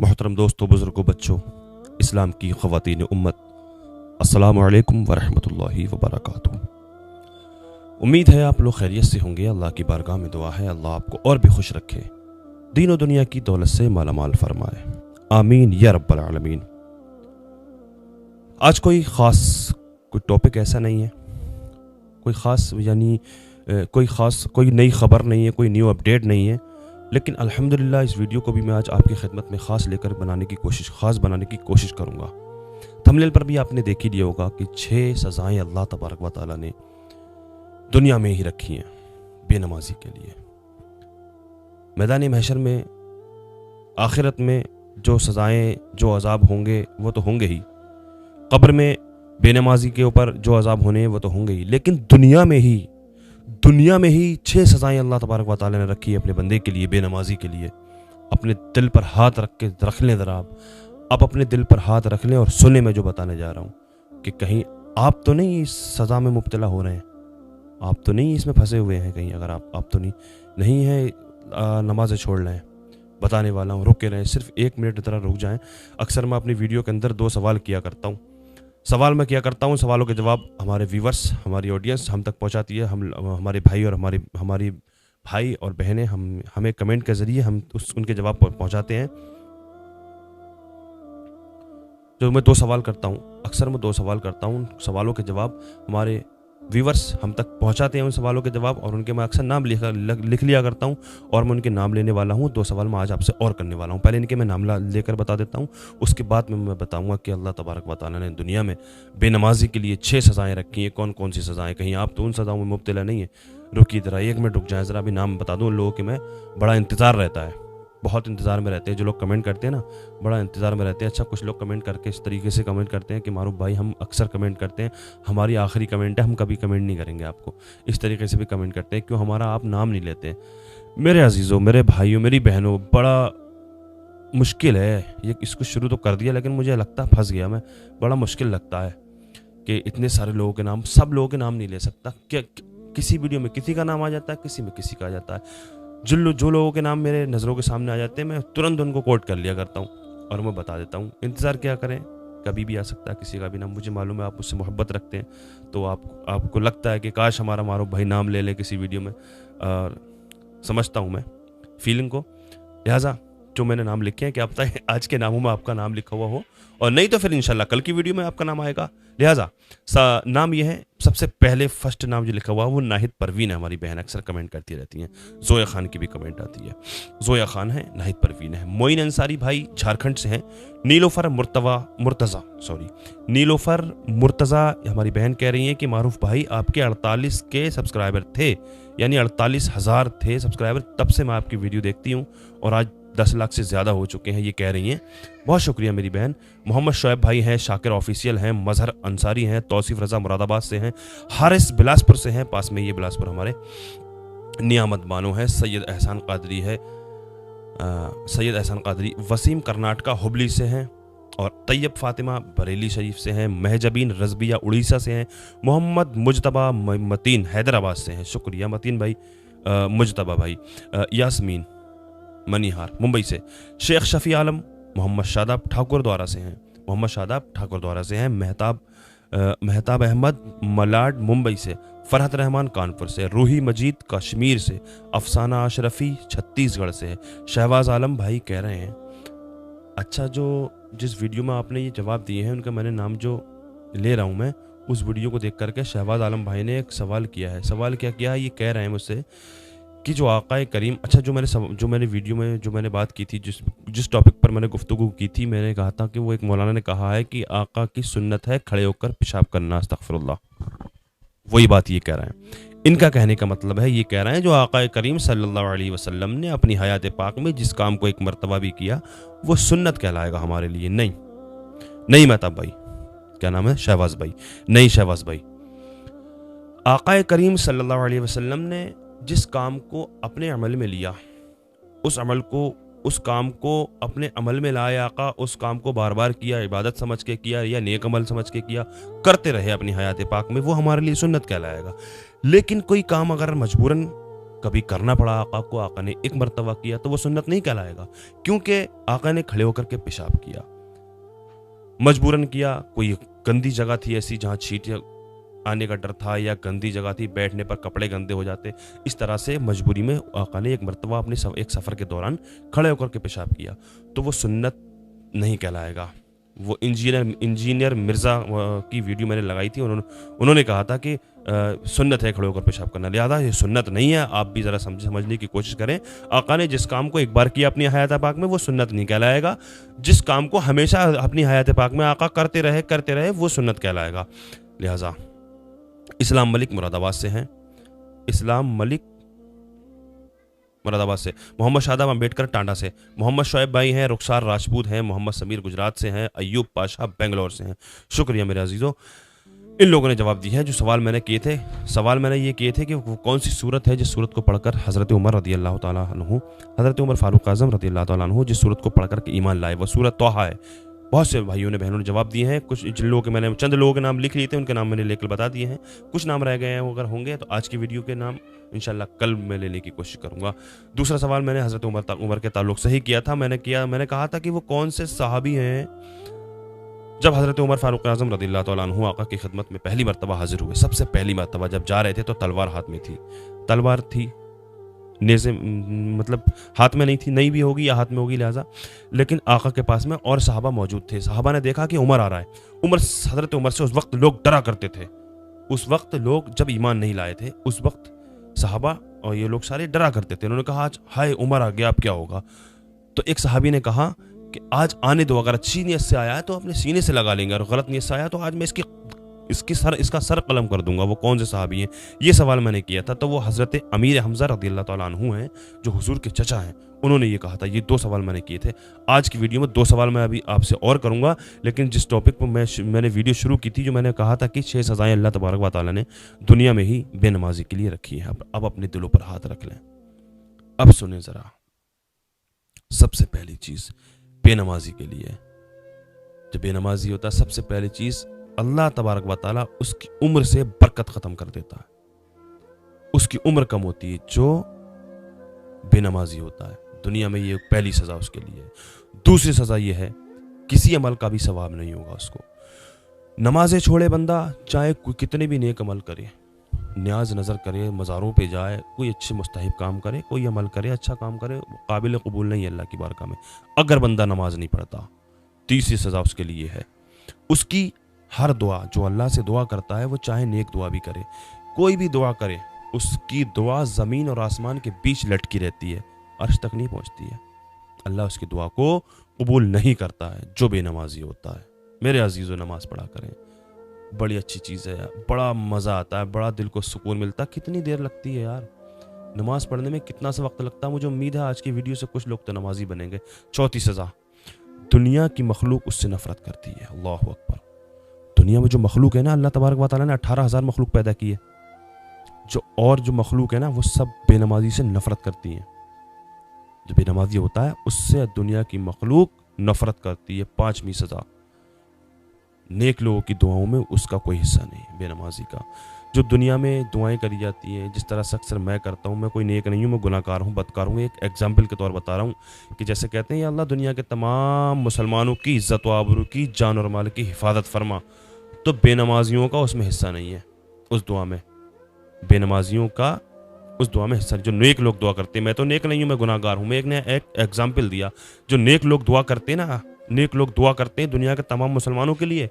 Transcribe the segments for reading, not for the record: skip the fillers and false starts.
محترم دوستوں، بزرگوں، بچوں، اسلام کی خواتین امت، السلام علیکم ورحمۃ اللہ وبرکاتہ۔ امید ہے آپ لوگ خیریت سے ہوں گے۔ اللہ کی بارگاہ میں دعا ہے اللہ آپ کو اور بھی خوش رکھے، دین و دنیا کی دولت سے مالا مال فرمائے، آمین یا رب العالمین۔ آج کوئی ٹاپک ایسا نہیں ہے، کوئی نئی خبر نہیں ہے، کوئی نیو اپڈیٹ نہیں ہے، لیکن الحمدللہ اس ویڈیو کو بھی میں آج آپ کی خدمت میں خاص بنانے کی کوشش کروں گا۔ تھمبنیل پر بھی آپ نے دیکھ ہی لیا ہوگا کہ 6 سزائیں اللہ تبارک و تعالیٰ نے دنیا میں ہی رکھی ہیں بے نمازی کے لیے۔ میدان محشر میں، آخرت میں جو سزائیں، جو عذاب ہوں گے وہ تو ہوں گے ہی، قبر میں بے نمازی کے اوپر جو عذاب ہونے ہیں وہ تو ہوں گے ہی، لیکن دنیا میں ہی 6 سزائیں اللہ تبارک و تعالیٰ نے رکھی ہے اپنے بندے کے لیے، بے نمازی کے لیے۔ اپنے دل پر ہاتھ رکھ لیں ذرا، آپ اپنے دل پر ہاتھ رکھ لیں اور سنیں میں جو بتانے جا رہا ہوں، کہ کہیں آپ تو نہیں اس سزا میں مبتلا ہو رہے ہیں، آپ تو نہیں اس میں پھنسے ہوئے ہیں کہیں، اگر آپ تو نہیں ہیں، نمازیں چھوڑ لیں۔ بتانے والا ہوں، رک کے رہیں، صرف 1 منٹ ذرا رک جائیں۔ اکثر میں اپنی ویڈیو کے اندر 2 سوال کیا کرتا ہوں، سوالوں کے جواب ہمارے ویورز، ہماری آڈینس ہم تک پہنچاتی ہے، ہمارے بھائی اور ہماری بھائی اور بہنیں ہمیں کمنٹ کے ذریعے ان کے جواب پہنچاتے ہیں۔ جو میں 2 سوال کرتا ہوں، اکثر میں 2 سوال کرتا ہوں، سوالوں کے جواب ہمارے ویورز ہم تک پہنچاتے ہیں ان سوالوں کے جواب، اور ان کے میں اکثر نام لکھ لیا کرتا ہوں، اور میں ان کے نام لینے والا ہوں۔ 2 سوال میں آج آپ سے اور کرنے والا ہوں۔ پہلے ان کے میں نام لے کر بتا دیتا ہوں، اس کے بعد میں بتاؤں گا کہ اللہ تبارک و تعالیٰ نے دنیا میں بے نمازی کے لیے 6 سزائیں رکھی ہیں۔ کون سی سزائیں؟ کہیں آپ تو ان سزاؤں میں مبتلا نہیں ہیں؟ رکیے ذرا، 1 منٹ رک جائیں ذرا، ابھی نام بتا دوں لوگوں کے میں بڑا انتظار رہتا ہے، بہت انتظار میں رہتے ہیں جو لوگ کمنٹ کرتے ہیں نا، بڑا انتظار میں رہتے ہیں۔ اچھا، کچھ لوگ کمنٹ کر کے اس طریقے سے کمنٹ کرتے ہیں کہ معروف بھائی ہم اکثر کمنٹ کرتے ہیں، ہماری آخری کمنٹ ہے، ہم کبھی کمنٹ نہیں کریں گے آپ کو، اس طریقے سے بھی کمنٹ کرتے ہیں، کیوں ہمارا آپ نام نہیں لیتے ہیں۔ میرے عزیزوں، میرے بھائیوں، میری بہنوں، بڑا مشکل ہے یہ، اس کو شروع تو کر دیا لیکن مجھے لگتا پھنس گیا میں، بڑا مشکل لگتا ہے کہ اتنے سارے لوگوں کے نام، سب لوگوں کے نام نہیں لے سکتا، کہ کسی ویڈیو میں کسی کا نام آ جاتا ہے، کسی میں کسی کا آ جاتا ہے۔ جو لوگوں کے نام میرے نظروں کے سامنے آ جاتے ہیں میں ترنت ان کو کوٹ کر لیا کرتا ہوں اور میں بتا دیتا ہوں۔ انتظار کیا کریں، کبھی بھی آ سکتا ہے کسی کا بھی نام۔ مجھے معلوم ہے آپ مجھ سے محبت رکھتے ہیں، تو آپ کو لگتا ہے کہ کاش ہمارا معروف بھائی نام لے لے کسی ویڈیو میں، اور سمجھتا ہوں میں فیلنگ کو، لہٰذا جو میں نے نام لکھے ہیں، کہ اب تک آج کے ناموں میں آپ کا نام لکھا ہوا ہو، اور نہیں تو پھر انشاءاللہ کل کی ویڈیو میں آپ کا نام آئے گا۔ لہٰذا نام یہ ہے، سب سے پہلے فرسٹ نام جو لکھا ہوا وہ ناہید پروین ہے، ہماری بہن اکثر کمنٹ کرتی رہتی ہیں۔ زویا خان کی بھی کمنٹ آتی ہے، زویا خان ہے، ناہید پروین ہے۔ معین انصاری بھائی جھارکھنڈ سے ہیں۔ نیلوفر مرتضیٰ ہماری بہن کہہ رہی ہیں کہ معروف بھائی آپ کے 48 کے سبسکرائبر تھے، یعنی 48,000 تھے سبسکرائبر، تب سے میں آپ کی ویڈیو دیکھتی ہوں اور آج 10 لاکھ سے زیادہ ہو چکے ہیں، یہ کہہ رہی ہیں۔ بہت شکریہ میری بہن۔ محمد شعیب بھائی ہیں، شاکر آفیشیل ہیں، مظہر انصاری ہیں، توصیف رضا مراد آباد سے ہیں، حارث بلاسپور سے ہیں، پاس میں یہ بلاسپور ہمارے، نیامت بانو ہے، سید احسان قادری وسیم کرناٹکا ہبلی سے ہیں، اور طیب فاطمہ بریلی شریف سے ہیں، مہجبین رضبیہ اڑیسہ سے ہیں، محمد مجتبہ متین حیدرآباد سے ہیں، شکریہ متین بھائی، مجتبہ بھائی، یاسمین منیہار ممبئی سے، شیخ شفیع عالم محمد شاداب ٹھاکر دوارہ سے ہیں، مہتاب احمد ملاڈ ممبئی سے، فرحت رحمان کانپور سے، روحی مجید کشمیر سے، افسانہ اشرفی چھتیس گڑھ سے، شہباز عالم بھائی کہہ رہے ہیں، اچھا جس ویڈیو میں آپ نے یہ جواب دیے ہیں ان کا میں نے نام جو لے رہا ہوں میں، اس ویڈیو کو دیکھ کر کے شہباز عالم بھائی نے ایک سوال کیا ہے۔ سوال کیا ہے؟ یہ کہہ رہے ہیں مجھ سے کہ جو آقا کریم، اچھا جو میں نے ویڈیو میں جو میں نے بات کی تھی، جس ٹاپک پر میں نے گفتگو کی تھی، میں نے کہا تھا کہ وہ ایک مولانا نے کہا ہے کہ آقا کی سنت ہے کھڑے ہو کر پیشاب کرنا، استغفر اللہ، وہی بات یہ کہہ رہے ہیں۔ ان کا کہنے کا مطلب ہے، یہ کہہ رہے ہیں جو آقا کریم صلی اللہ علیہ وسلم نے اپنی حیات پاک میں جس کام کو ایک مرتبہ بھی کیا وہ سنت کہلائے گا ہمارے لیے۔ نہیں مہتاب بھائی، کیا نام ہے؟ شہباز بھائی، آقا کریم صلی اللہ علیہ وسلم نے جس کام کو اپنے عمل میں لیا، اس کام کو اپنے عمل میں لایا آقا، اس کام کو بار بار کیا، عبادت سمجھ کے کیا یا نیک عمل سمجھ کے کیا، کرتے رہے اپنی حیات پاک میں، وہ ہمارے لیے سنت کہلائے گا۔ لیکن کوئی کام اگر مجبوراً کبھی کرنا پڑا آقا کو، آقا نے ایک مرتبہ کیا تو وہ سنت نہیں کہلائے گا، کیونکہ آقا نے کھڑے ہو کر کے پیشاب کیا، مجبوراً کیا، کوئی گندی جگہ تھی ایسی جہاں چھینٹیں آنے کا ڈر تھا، یا گندی جگہ تھی بیٹھنے پر کپڑے گندے ہو جاتے، اس طرح سے مجبوری میں آقا نے ایک مرتبہ اپنے ایک سفر کے دوران کھڑے ہو کر کے پیشاب کیا، تو وہ سنت نہیں کہلائے گا۔ وہ انجینئر مرزا کی ویڈیو میں نے لگائی تھی، انہوں نے کہا تھا کہ سنت ہے کھڑے ہو کر پیشاب کرنا، لہذا یہ سنت نہیں ہے، آپ بھی ذرا سمجھنے کی کوشش کریں۔ آقا نے جس کام کو ایک بار کیا اپنی حیات پاک میں وہ سنت نہیں کہلائے گا، جس کام کو ہمیشہ اپنی حیات پاک میں آقا کرتے رہے وہ سنت کہلائے گا۔ لہذا اسلام ملک مراد آباد سے ہیں، اسلام ملک مراد آباد سے، محمد شاداب امبیڈکر ٹانڈا سے، محمد شعیب بھائی ہیں، رخسار راجپوت ہیں، محمد سمیر گجرات سے ہیں، ایوب پاشا بنگلور سے ہیں۔ شکریہ میرے عزیزوں، ان لوگوں نے جواب دیا ہے جو سوال میں نے کیے تھے۔ سوال میں نے یہ کیے تھے کہ وہ کون سی صورت ہے جس صورت کو پڑھ کر حضرت عمر رضی اللہ تعالیٰ عنہ، حضرت عمر فاروق اعظم رضی اللہ تعالیٰ عنہ جس صورت کو پڑھ کر کے ایمان لائے، وہ صورت طٰہٰ ہے۔ بہت سے بھائیوں نے بہنوں نے جواب دیے ہیں، کچھ جن لوگوں کے میں نے چند لوگوں کے نام لکھ لیے تھے ان کے نام میں نے لے کر بتا دیے ہیں، کچھ نام رہ گئے ہیں، اگر ہوں گے تو آج کی ویڈیو کے نام انشاءاللہ کل میں لینے کی کوشش کروں گا۔ دوسرا سوال میں نے حضرت عمر کے تعلق سے ہی کیا تھا، میں نے کہا تھا کہ وہ کون سے صحابی ہیں جب حضرت عمر فاروق اعظم رضی اللہ تعالیٰ عنہ آقا کی خدمت میں پہلی مرتبہ حاضر ہوئے۔ سب سے پہلی مرتبہ جب جا رہے تھے تو تلوار ہاتھ میں تھی، تلوار تھی، نیزے مطلب ہاتھ میں نہیں تھی، نہیں بھی ہوگی یا ہاتھ میں ہوگی، لہٰذا لیکن آقا کے پاس میں اور صحابہ موجود تھے۔ صحابہ نے دیکھا کہ عمر آ رہا ہے، حضرت عمر سے اس وقت لوگ ڈرا کرتے تھے، اس وقت لوگ جب ایمان نہیں لائے تھے اس وقت صحابہ اور یہ لوگ سارے ڈرا کرتے تھے۔ انہوں نے کہا آج ہائے عمر آ گیا، اب کیا ہوگا؟ تو ایک صحابی نے کہا کہ آج آنے دو، اگر اچھی نیت سے آیا ہے تو اپنے سینے سے لگا لیں گے، اور غلط نیت سے آیا تو آج میں اس کا سر قلم کر دوں گا۔ وہ کون سے صحابی ہیں؟ یہ سوال میں نے کیا تھا، تو وہ حضرت امیر حمزہ رضی اللہ تعالیٰ عنہ ہیں جو حضور کے چچا ہیں، انہوں نے یہ کہا تھا۔ یہ دو سوال میں نے کیے تھے۔ آج کی ویڈیو میں دو سوال میں ابھی آپ سے اور کروں گا، لیکن جس ٹاپک پر میں نے ویڈیو شروع کی تھی، جو میں نے کہا تھا کہ 6 سزائیں اللہ تبارک و تعالیٰ نے دنیا میں ہی بے نمازی کے لیے رکھی ہیں، اب اپنے دلوں پر ہاتھ رکھ لیں۔ اب سنیں ذرا، سب سے پہلی چیز بے نمازی کے لیے، جب بے نمازی ہوتا ہے سب سے پہلی چیز اللہ تبارک و تعالیٰ اس کی عمر سے برکت ختم کر دیتا ہے، اس کی عمر کم ہوتی ہے جو بے نمازی ہوتا ہے دنیا میں، یہ پہلی سزا اس کے لیے۔ دوسری سزا یہ ہے کسی عمل کا بھی ثواب نہیں ہوگا اس کو۔ نمازیں چھوڑے بندہ، چاہے کوئی کتنے بھی نیک عمل کرے، نیاز نظر کرے، مزاروں پہ جائے، کوئی اچھے مستحب کام کرے، کوئی عمل کرے، اچھا کام کرے، قابل قبول نہیں ہے اللہ کی بارگاہ میں اگر بندہ نماز نہیں پڑھتا۔ تیسری سزا اس کے لیے ہے، اس کی ہر دعا جو اللہ سے دعا کرتا ہے، وہ چاہے نیک دعا بھی کرے، کوئی بھی دعا کرے، اس کی دعا زمین اور آسمان کے بیچ لٹکی رہتی ہے، عرش تک نہیں پہنچتی ہے۔ اللہ اس کی دعا کو قبول نہیں کرتا ہے جو بے نمازی ہوتا ہے۔ میرے عزیزو، نماز پڑھا کریں، بڑی اچھی چیز ہے، بڑا مزہ آتا ہے، بڑا دل کو سکون ملتا ہے۔ کتنی دیر لگتی ہے یار نماز پڑھنے میں، کتنا سا وقت لگتا ہے؟ مجھے امید ہے آج کی ویڈیو سے کچھ لوگ تو نمازی بنیں گے۔ چوتھی سزا، دنیا کی مخلوق اس سے نفرت کرتی ہے۔ اللہ اکبر۔ دنیا میں جو مخلوق ہے نا، اللہ تبارک و تعالیٰ نے 18,000 مخلوق پیدا کی ہے، جو مخلوق ہے نا وہ سب بے نمازی سے نفرت کرتی ہیں۔ جو بے نمازی ہوتا ہے اس سے دنیا کی مخلوق نفرت کرتی ہے۔ پانچویں سزا، نیک لوگوں کی دعاؤں میں اس کا کوئی حصہ نہیں، بے نمازی کا۔ جو دنیا میں دعائیں کری جاتی ہیں، جس طرح سے اکثر میں کرتا ہوں، میں کوئی نیک نہیں ہوں، میں گناہ کار ہوں، بدکار ہوں، ایک ایگزامپل کے طور بتا رہا ہوں کہ جیسے کہتے ہیں یا اللہ دنیا کے تمام مسلمانوں کی عزت و آبرو کی، جان اور مال کی حفاظت فرما، تو بے نمازیوں کا اس میں حصہ نہیں ہے، اس دعا میں بے نمازیوں کا اس دعا میں حصہ نہیں۔ جو نیک لوگ دعا کرتے ہیں، میں تو نیک نہیں ہوں، میں گناہ گار ہوں، میں ایک ایگزامپل دیا، جو نیک لوگ دعا کرتے ہیں نا، نیک لوگ دعا کرتے ہیں دنیا کے تمام مسلمانوں کے لیے،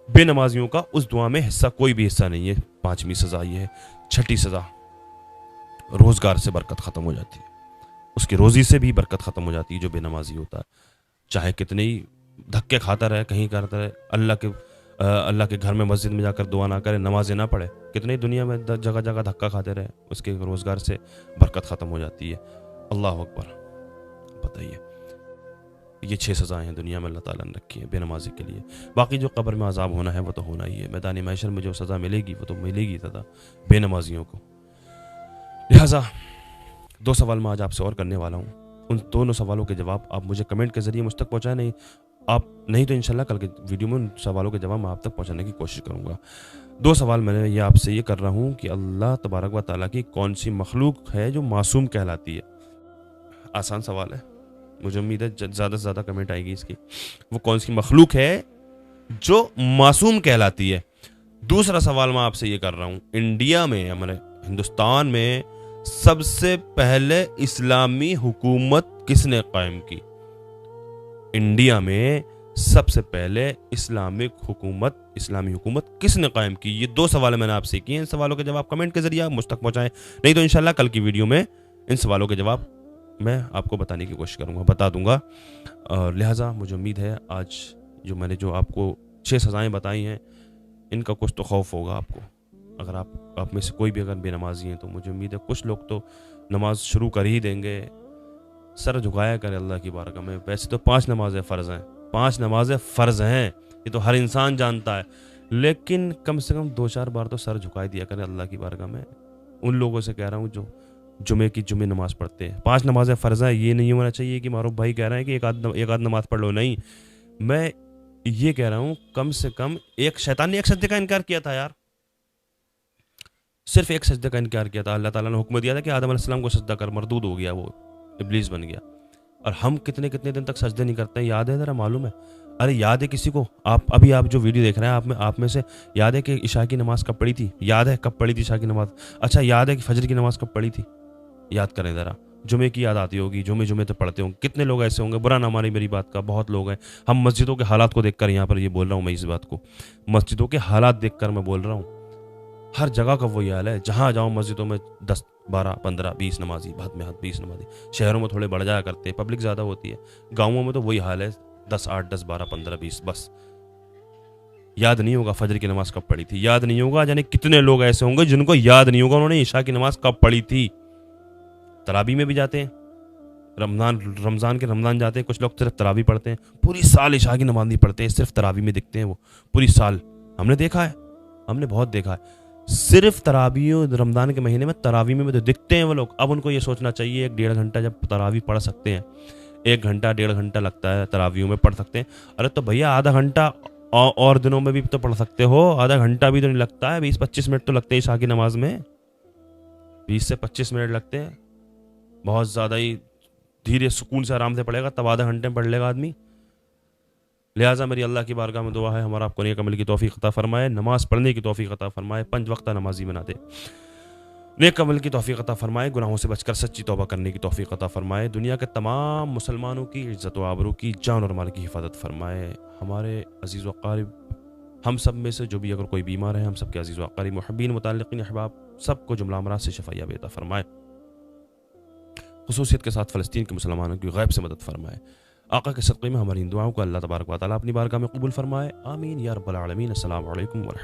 بے نمازیوں کا اس دعا میں حصہ کوئی بھی حصہ نہیں ہے۔ پانچویں سزا یہ ہے۔ چھٹی سزا، روزگار سے برکت ختم ہو جاتی ہے، اس کی روزی سے بھی برکت ختم ہو جاتی ہے جو بے نمازی ہوتا ہے، چاہے کتنے ہی دھکے کھاتا رہے، کہیں کرتا رہے، اللہ کے گھر میں مسجد میں جا کر دعا نہ کرے، نمازیں نہ پڑھے، کتنے دنیا میں جگہ جگہ دھکا کھاتے رہے، اس کے روزگار سے برکت ختم ہو جاتی ہے۔ اللہ اکبر۔ بتائیے، یہ 6 سزائیں ہیں دنیا میں اللہ تعالیٰ نے رکھی ہیں بے نمازی کے لیے۔ باقی جو قبر میں عذاب ہونا ہے وہ تو ہونا ہی ہے، میدان محشر میں جو سزا ملے گی وہ تو ملے گی سزا بے نمازیوں کو۔ لہٰذا 2 سوال میں آج آپ سے اور کرنے والا ہوں، ان دونوں سوالوں کے جواب آپ مجھے کمنٹ کے ذریعے مجھ تک پہنچائیں، نہیں آپ نہیں تو انشاءاللہ کل کے ویڈیو میں ان سوالوں کے جواب میں آپ تک پہنچانے کی کوشش کروں گا. 2 سوال میں نے یہ آپ سے یہ کر رہا ہوں کہ اللہ تبارک و تعالیٰ کی کون سی مخلوق ہے جو معصوم کہلاتی ہے؟ آسان سوال ہے, مجھے امید ہے زیادہ سے زیادہ کمنٹ آئے گی اس کی. وہ کون سی مخلوق ہے جو معصوم کہلاتی ہے؟ دوسرا سوال میں آپ سے یہ کر رہا ہوں, انڈیا میں, ہمارے ہندوستان میں سب سے پہلے اسلامی حکومت کس نے قائم کی؟ انڈیا میں سب سے پہلے اسلامی حکومت کس نے قائم کی؟ یہ 2 سوال میں نے آپ سے کیے. ان سوالوں کے جواب کمنٹ کے ذریعے مجھ تک پہنچائیں, نہیں تو انشاءاللہ کل کی ویڈیو میں ان سوالوں کے جواب میں آپ کو بتانے کی کوشش کروں گا, بتا دوں گا. اور لہٰذا مجھے امید ہے آج جو میں نے جو آپ کو 6 سزائیں بتائی ہیں, ان کا کچھ تو خوف ہوگا آپ کو. اگر آپ میں سے کوئی بھی اگر بے نمازی ہیں تو مجھے امید ہے کچھ لوگ تو نماز شروع کر ہی دیں گے. سر جھکایا کرے اللہ کی بارگاہ میں. ویسے تو 5 نمازیں فرض ہیں, 5 نمازیں فرض ہیں, یہ تو ہر انسان جانتا ہے, لیکن کم سے کم 2-4 بار تو سر جھکائے دیا کرے اللہ کی بارگاہ میں. ان لوگوں سے کہہ رہا ہوں جو جمعے نماز پڑھتے ہیں. 5 نمازیں فرض ہیں, یہ نہیں ہونا چاہیے کہ معروف بھائی کہہ رہے ہیں کہ ایک آدھ نماز پڑھ لو. نہیں, میں یہ کہہ رہا ہوں کم سے کم ایک شیطان نے ایک سجدے کا انکار کیا تھا یار, صرف ایک سجدے کا انکار کیا تھا. اللہ تعالیٰ نے حکم دیا تھا کہ آدم علیہ السلام کو سجدہ کر, مردود ہو گیا, وہ ابلیس بن گیا. اور ہم کتنے دن تک سجدے نہیں کرتے ہیں, یاد ہے ذرا, معلوم ہے؟ ارے یاد ہے کسی کو؟ آپ جو ویڈیو دیکھ رہے ہیں آپ میں سے یاد ہے کہ عشاء کی نماز کب پڑھی تھی؟ یاد ہے کب پڑھی تھی عشاء کی نماز؟ اچھا یاد ہے کہ فجر کی نماز کب پڑھی تھی؟ یاد کریں ذرا. جمعے کی یاد آتی ہوگی, جمعے تو پڑھتے ہوں. کتنے لوگ ایسے ہوں گے, برا نہ مانے میری بات کا, بہت لوگ ہیں. ہم مسجدوں کے حالات کو دیکھ کر یہاں پر یہ بول رہا ہوں میں, اس بات کو مسجدوں کے حالات دیکھ کر میں بول رہا ہوں. ہر جگہ کا وہی حال ہے, جہاں جاؤں مسجدوں میں 10, 12, 15, 20 نمازی, حد میں حد 20 نمازی. شہروں میں تھوڑے بڑھ جایا کرتے, پبلک زیادہ ہوتی ہے. گاؤں میں تو وہی حال ہے, 10, 8, 10, 12, 15, 20, بس. یاد نہیں ہوگا فجر کی نماز کب پڑھی تھی, یاد نہیں ہوگا. یعنی کتنے لوگ ایسے ہوں گے جن کو یاد نہیں ہوگا انہوں نے عشاء کی نماز کب پڑھی تھی. تراویح میں بھی جاتے ہیں, رمضان جاتے ہیں, کچھ لوگ صرف تراویح پڑھتے ہیں, پوری سال عشاء کی نماز نہیں پڑھتے, صرف تراویح میں دکھتے ہیں وہ پوری سال. ہم نے دیکھا ہے, ہم نے بہت دیکھا ہے, صرف تراویح رمضان کے مہینے میں تراویح میں تو دکھتے ہیں وہ لوگ. اب ان کو یہ سوچنا چاہیے 1-1.5 گھنٹہ جب تراویح پڑھ سکتے ہیں, 1 گھنٹہ 1.5 گھنٹہ لگتا ہے تراویحوں میں پڑھ سکتے ہیں. ارے تو بھیا آدھا گھنٹہ اور دنوں میں بھی تو پڑھ سکتے ہو, آدھا گھنٹہ بھی تو نہیں لگتا ہے, 20-25 منٹ تو لگتے ہیں عشاء کی نماز میں, 20 سے 25 منٹ لگتے ہیں. بہت زیادہ ہی دھیرے سکون سے آرام سے پڑھے گا تب آدھا گھنٹے میں پڑھ لے گا آدمی. لہٰذا میری اللہ کی بارگاہ میں دعا ہے ہمارا آپ کو نیک عمل کی توفیق عطا فرمائے, نماز پڑھنے کی توفیق عطا فرمائے, 5 وقتہ نمازی بنا دے, نیک عمل کی توفیق عطا فرمائے, گناہوں سے بچ کر سچی توبہ کرنے کی توفیق عطا فرمائے, دنیا کے تمام مسلمانوں کی عزت و آبرو کی, جان اور مال کی حفاظت فرمائے. ہمارے عزیز و اقارب, ہم سب میں سے جو بھی اگر کوئی بیمار ہے, ہم سب کے عزیز و اقارب, محبین, متعلقین, احباب, سب کو جملہ امراض سے شفا یابی عطا فرمائے. خصوصیت کے ساتھ فلسطین کے مسلمانوں کی غیب سے مدد فرمائے. آقا کے صدقے میں ہماری ان دعاؤں کو اللہ تبارک و تعالیٰ اپنی بارگاہ میں قبول فرمائے. آمین یا رب العالمین. السلام علیکم ورحمۃ اللہ.